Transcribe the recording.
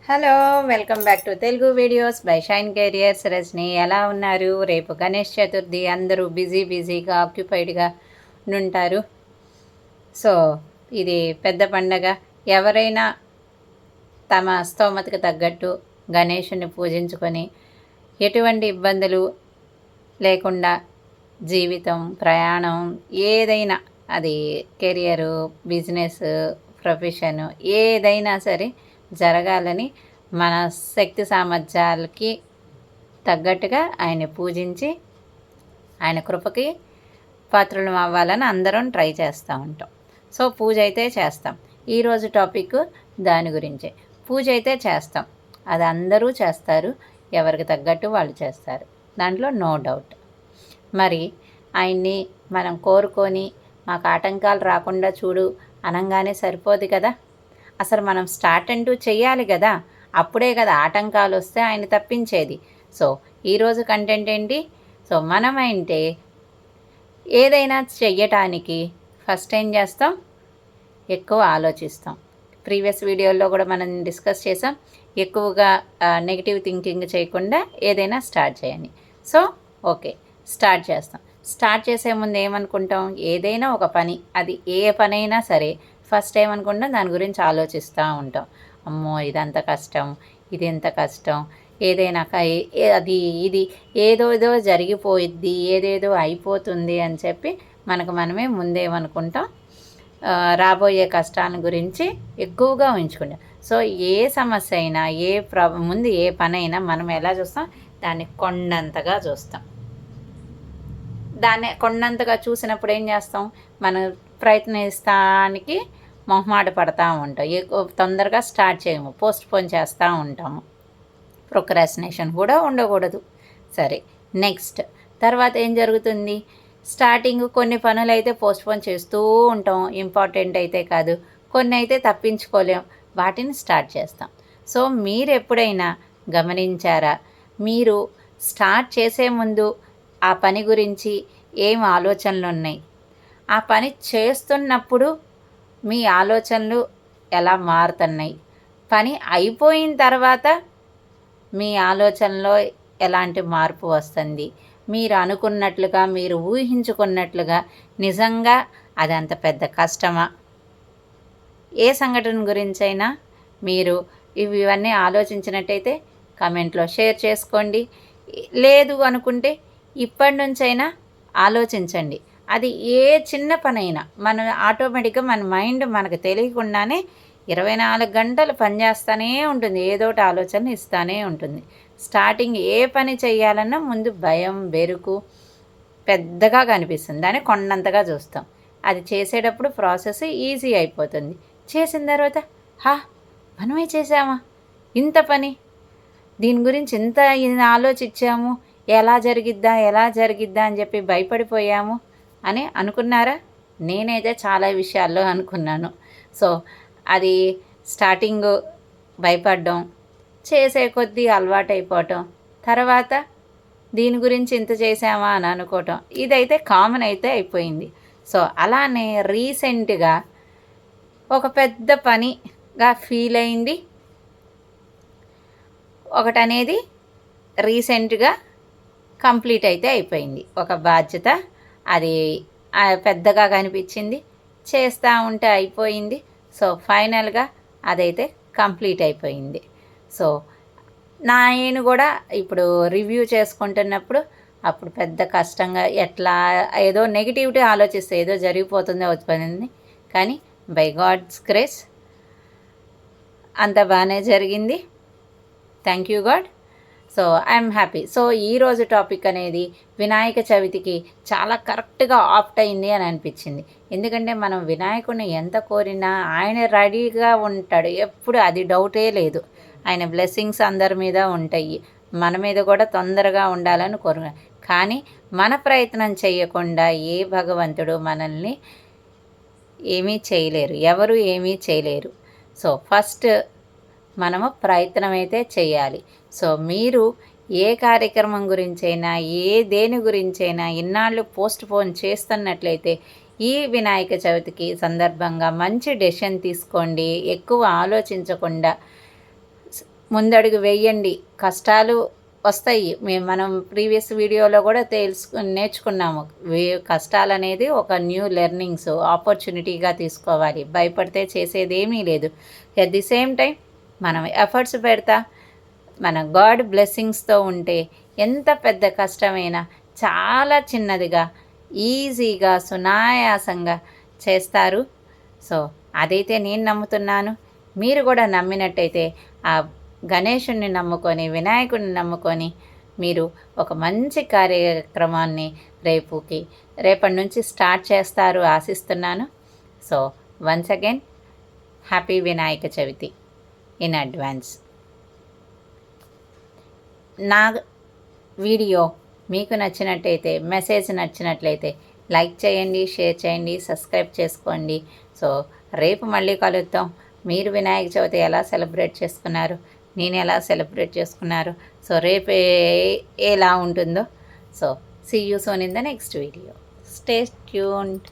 Hello! Welcome back to Telugu videos by shine careers. Rajani ఎలా ఉన్నారు? రేపు గణేష్ చతుర్థి, అందరూ బిజీగా ఆక్యుపైడ్గా ఉంటారు. సో ఇది పెద్ద పండగ. ఎవరైనా తమ స్తోమతకు తగ్గట్టు గణేషుని పూజించుకొని ఎటువంటి ఇబ్బందులు లేకుండా జీవితం, ప్రయాణం ఏదైనా, అది కెరియరు, బిజినెస్, ప్రొఫెషను ఏదైనా సరే జరగాలని మన శక్తి సామర్థ్యాలకి తగ్గట్టుగా ఆయన పూజించి ఆయన కృపకి పాత్రలు అవ్వాలని అందరం ట్రై చేస్తూ ఉంటాం. సో పూజ అయితే చేస్తాం. ఈరోజు టాపిక్ దాని గురించే. పూజ అయితే చేస్తాం, అది అందరూ చేస్తారు, ఎవరికి తగ్గట్టు వాళ్ళు చేస్తారు, దాంట్లో నో డౌట్. మరి ఆయన్ని మనం కోరుకొని మాకు ఆటంకాలు రాకుండా చూడు అనగానే సరిపోదు కదా. అసలు మనం స్టార్ట్ అంటూ చెయ్యాలి కదా, అప్పుడే కదా ఆటంకాలు వస్తే ఆయన తప్పించేది. సో ఈరోజు కంటెంట్ ఏంటి? సో మనమైతే ఏదైనా చెయ్యటానికి ఫస్ట్ ఏం చేస్తాం? ఎక్కువ ఆలోచిస్తాం. ప్రీవియస్ వీడియోల్లో కూడా మనం డిస్కస్ చేసాం, ఎక్కువగా నెగిటివ్ థింకింగ్ చేయకుండా ఏదైనా స్టార్ట్ చేయండి. సో ఓకే, స్టార్ట్ చేస్తాం. స్టార్ట్ చేసే ముందు ఏమనుకుంటాం? ఏదైనా ఒక పని, అది ఏ పనైనా సరే ఫస్ట్ ఏమనుకుంటాం, దాని గురించి ఆలోచిస్తూ ఉంటాం. అమ్మో ఇదంత కష్టం, ఇది ఎంత కష్టం, ఏదైనా అది ఇది ఏదో జరిగిపోయిద్ది, ఏదేదో అయిపోతుంది అని చెప్పి మనకు మనమే ముందేమనుకుంటాం, రాబోయే కష్టాల గురించి ఎక్కువగా ఉంచుకుంటాం. సో ఏ సమస్య అయినా, ముందు ఏ పనైనా మనం ఎలా చూస్తాం? దాన్ని కొండంతగా చూస్తాం. దాన్ని కొండంతగా చూసినప్పుడు ఏం చేస్తాం? మనం ప్రయత్నిస్తానికి మొహమాట పడతా ఉంటాం, తొందరగా స్టార్ట్ చేయము, పోస్ట్ పోన్ చేస్తూ ఉంటాము. ప్రొక్రాస్టినేషన్ కూడా ఉండకూడదు. సరే, నెక్స్ట్ తర్వాత ఏం జరుగుతుంది? స్టార్టింగ్ కొన్ని పనులు అయితే పోస్ట్ పోన్ చేస్తూ ఉంటాం, ఇంపార్టెంట్ అయితే కాదు, కొన్ని అయితే తప్పించుకోలేం, వాటిని స్టార్ట్ చేస్తాం. సో మీరు ఎప్పుడైనా గమనించారా? మీరు స్టార్ట్ చేసే ముందు ఆ పని గురించి ఏం ఆలోచనలు ఉన్నాయి? ఆ పని చేస్తున్నప్పుడు మీ ఆలోచనలు ఎలా మారుతున్నాయి? పని అయిపోయిన తర్వాత మీ ఆలోచనలో ఎలాంటి మార్పు వస్తుంది? మీరు అనుకున్నట్లుగా, మీరు ఊహించుకున్నట్లుగా నిజంగా అది అంత పెద్ద కష్టమా? ఏ సంఘటన గురించైనా మీరు ఇవన్నీ ఆలోచించినట్టయితే కమెంట్లో షేర్ చేసుకోండి. లేదు అనుకుంటే ఇప్పటి నుంచైనా ఆలోచించండి. అది ఏ చిన్న పనైనా మన ఆటోమేటిక్గా మన మైండ్ మనకు తెలియకుండానే 24 గంటలు పనిచేస్తూనే ఉంటుంది, ఏదోటి ఆలోచన ఇస్తూనే ఉంటుంది. స్టార్టింగ్ ఏ పని చేయాలన్నా ముందు భయం, బెరుకు పెద్దగా కనిపిస్తుంది, దాన్ని కొండంతగా చూస్తాం. అది చేసేటప్పుడు ప్రాసెస్ ఈజీ అయిపోతుంది. చేసిన తర్వాత మనమే చేసామా ఇంత పని, దీని గురించి ఇంత ఆలోచించాము, ఎలా జరిగిద్దా అని చెప్పి భయపడిపోయాము అని అనుకున్నారా? నేనైతే చాలా విషయాల్లో అనుకున్నాను. సో అది స్టార్టింగ్ భయపడడం, చేసే కొద్దీ అలవాటైపోవటం, తర్వాత దీని గురించి ఇంత చేసామా అని అనుకోవటం, ఇదైతే కామన్ అయితే అయిపోయింది. సో అలానే రీసెంట్గా ఒక పెద్ద పనిగా ఫీల్ అయింది ఒకటనేది రీసెంట్గా కంప్లీట్ అయితే అయిపోయింది. ఒక బాధ్యత, అది పెద్దగా కనిపించింది, చేస్తూ ఉంటే అయిపోయింది. సో ఫైనల్గా అదైతే కంప్లీట్ అయిపోయింది. సో నేను కూడా ఇప్పుడు రివ్యూ చేసుకుంటున్నప్పుడు అప్పుడు పెద్ద కష్టంగా, ఎట్లా ఏదో నెగిటివిటీ ఆలోచిస్తే ఏదో జరిగిపోతుందో వచ్చిపోయింది, కానీ బై గాడ్స్ గ్రేస్ అంత బాగానే జరిగింది. Thank you God. So I'm happy. So ఈరోజు టాపిక్ అనేది వినాయక చవితికి చాలా కరెక్ట్గా ఆప్ట్ అయింది అని అనిపించింది. ఎందుకంటే మనం వినాయకుడిని ఎంత కోరినా ఆయన రెడీగా ఉంటాడు ఎప్పుడు, అది డౌటే లేదు. ఆయన బ్లెస్సింగ్స్ అందరి మీద ఉంటాయి, మన మీద కూడా తొందరగా ఉండాలని కోరు. కానీ మన ప్రయత్నం చేయకుండా ఏ భగవంతుడు మనల్ని ఏమీ చేయలేరు, ఎవరు ఏమీ చేయలేరు. సో ఫస్ట్ మనము ప్రయత్నం అయితే చేయాలి. సో మీరు ఏ కార్యక్రమం గురించైనా, దేని గురించైనా ఇన్నాళ్ళు పోస్ట్ పోన్ చేస్తున్నట్లయితే ఈ వినాయక చవితికి సందర్భంగా మంచి డెసిషన్ తీసుకోండి. ఎక్కువ ఆలోచించకుండా ముందడుగు వేయండి. కష్టాలు వస్తాయి. మనం ప్రీవియస్ వీడియోలో కూడా నేర్చుకున్నాము. కష్టాలనేది ఒక న్యూ లెర్నింగ్స్, ఆపర్చునిటీగా తీసుకోవాలి. భయపడితే చేసేదేమీ లేదు. ఎట్ ది సేమ్ టైం మనం ఎఫర్ట్స్ పెడతా మన గాడ్ బ్లెస్సింగ్స్తో ఉంటే ఎంత పెద్ద కష్టమైనా చాలా చిన్నదిగా, ఈజీగా, సునాయాసంగా చేస్తారు. సో అదైతే నేను నమ్ముతున్నాను. మీరు కూడా నమ్మినట్టయితే ఆ గణేశుణ్ణి నమ్ముకొని, వినాయకుడిని నమ్ముకొని మీరు ఒక మంచి కార్యక్రమాన్ని రేపటి నుంచి స్టార్ట్ చేస్తారు ఆశిస్తున్నాను. So once again happy Vinayaka Chavithi in advance. నా వీడియో మీకు నచ్చినట్టయితే, మెసేజ్ నచ్చినట్లయితే లైక్ చేయండి, షేర్ చేయండి, సబ్స్క్రైబ్ చేసుకోండి. సో రేపు మళ్ళీ కలుద్దాం. మీరు వినాయక చవితి ఎలా సెలబ్రేట్ చేసుకున్నారు, నేను ఎలా సెలబ్రేట్ చేసుకున్నారు, సో రేపు ఎలా ఉంటుందో. So see you soon in the next video. Stay tuned.